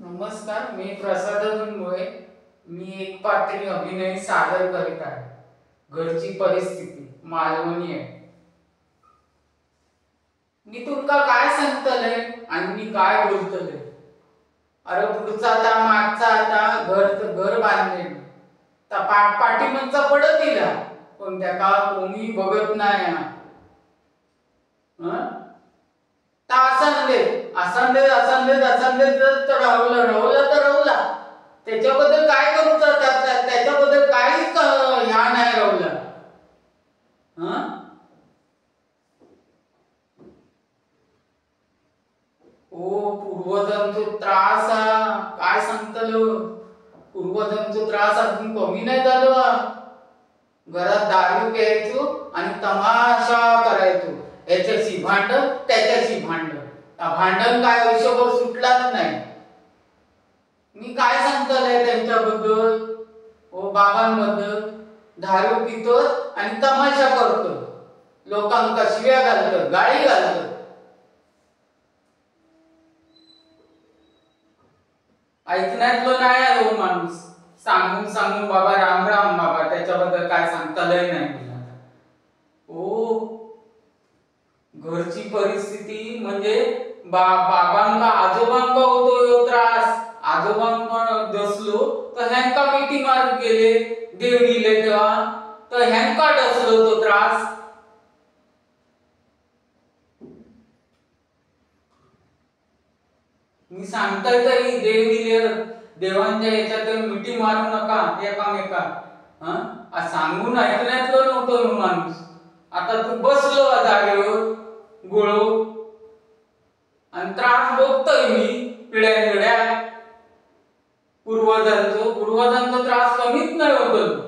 नमस्कार, मी प्रसाद मुळे. मी एक पात्री अभिनय सादर करीत आहे. घरची परिस्थिती मालवणी आहे. मी तुमका काय सांगतले आणि मी काय बोलतले. अरे पुढचा आता मागचा आता घर बांधले तर पाठीमागचा पडत दिला पण त्याका कोणी बघत नाही. असंदेत तर राहुला त्याच्याबद्दल काय करूच त्याच्याबद्दल काहीच ह्या नाही राहुला. ओ पूर्वजांचा त्रास काय सांगतलो. पूर्वजांचा त्रास अजून कमी नाही झालो. घरात दारू प्यायचो आणि तमाशा करायचो. याच्याशी भांडण त्याच्याशी भांडण. भांडण काय आयुष्यभर सुटलाच नाही. मी काय सांगतोय त्यांच्याबद्दल ओ बाबांबद्दल. दारू पितो आणि तमाशा करतो. लोकांका शिव्या घालतो, गाळी घालतो. ऐकण्यातलो नाही हो माणूस. सांगून बाबा राम राम बाबा त्याच्याबद्दल काय सांगतालय नाही मला. ओ घरची परिस्थिती म्हणजे बाबांका आजोबांका होतो यो त्रास. आजोबांका डसलो तर ह्यांका मिठी मारून गेले देव गेले तेव्हा तर ह्यांका डसलो तो त्रास. मी सांगताय तरी देव गेले देवांच्या याच्यात मिठी मारू नका एकामेका. सांगून ऐकण्यातलो नव्हतो माणूस. आता तू बसलो जागेवर गोळो आणि त्रास बघतोय मी पिढ्या पूर्वजांचा त्रास कमीच नाही होत.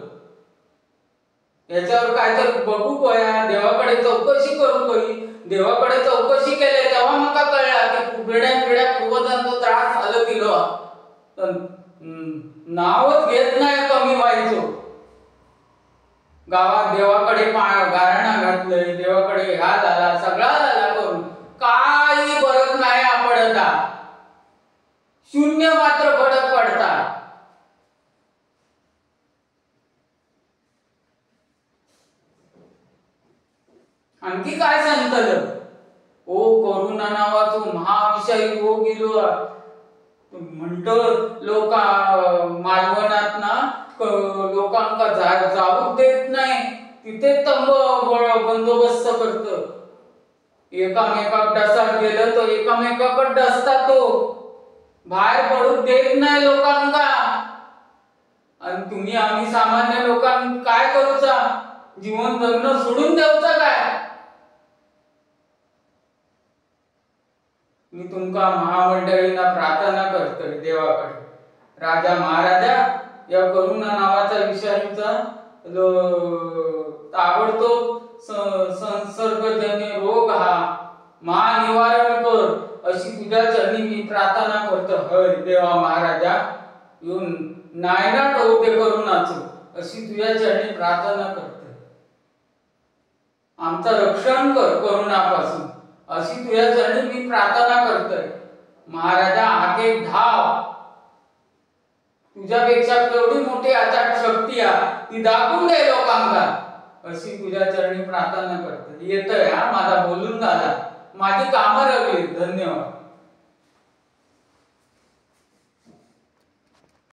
याच्यावर काय तर बघू कोया देवाकडे चौकशी करू कोई. देवाकडे चौकशी केले तेव्हा मला कळला की पिढ्या पूर्वजांचा त्रास झालं दिलो. नावच घेत नाही कमी व्हायचो. गावात देवाकडे गारणा घातलंय, देवाकडे ह्या झाला सगळा झाला करून काही फरक नाही पडता. शून्य मात्र फरक पडता. आणखी काय सांगतलं. ओ कोरोना नावाचो महाविषय रोग गेलो म्हणतो. लोक मालवणात ना लोकांका जाऊ देत नाही. तिथे बंदोबस्त करत. एकामेकाक डसात गेलं तर एकामेकाकडे डसतात. तो बाहेर पडू देत नाही लोकांका. आणि तुम्ही आम्ही सामान्य लोकांना काय करूचा. जीवन जगणं सोडून देऊचा काय. मी तुमका महामंडळींना प्रार्थना करतोय देवाकडे. राजा महाराजा या करोना नावाचा विषाणूचा ताबडतोब संसर्गजन्य रोग हा महानिवारण कर अशी तुझ्या चरणी मी प्रार्थना करतो. हय देवा महाराजा येऊन नायनाट होऊ दे करोनाचं अशी तुझ्या चरणी प्रार्थना करतो. आमचं रक्षण कर करोनापासून अशी तुझ्या चरणी मी प्रार्थना करतोय. महाराजा आगे धाव. तुझ्यापेक्षा केवढी मोठी अचाट शक्ती आहे ती दाखवून दे लोकांना अशी तुझ्या चरणी प्रार्थना करते. येतोय माझा बोलून झाला. माझी कामं रगली. धन्यवाद.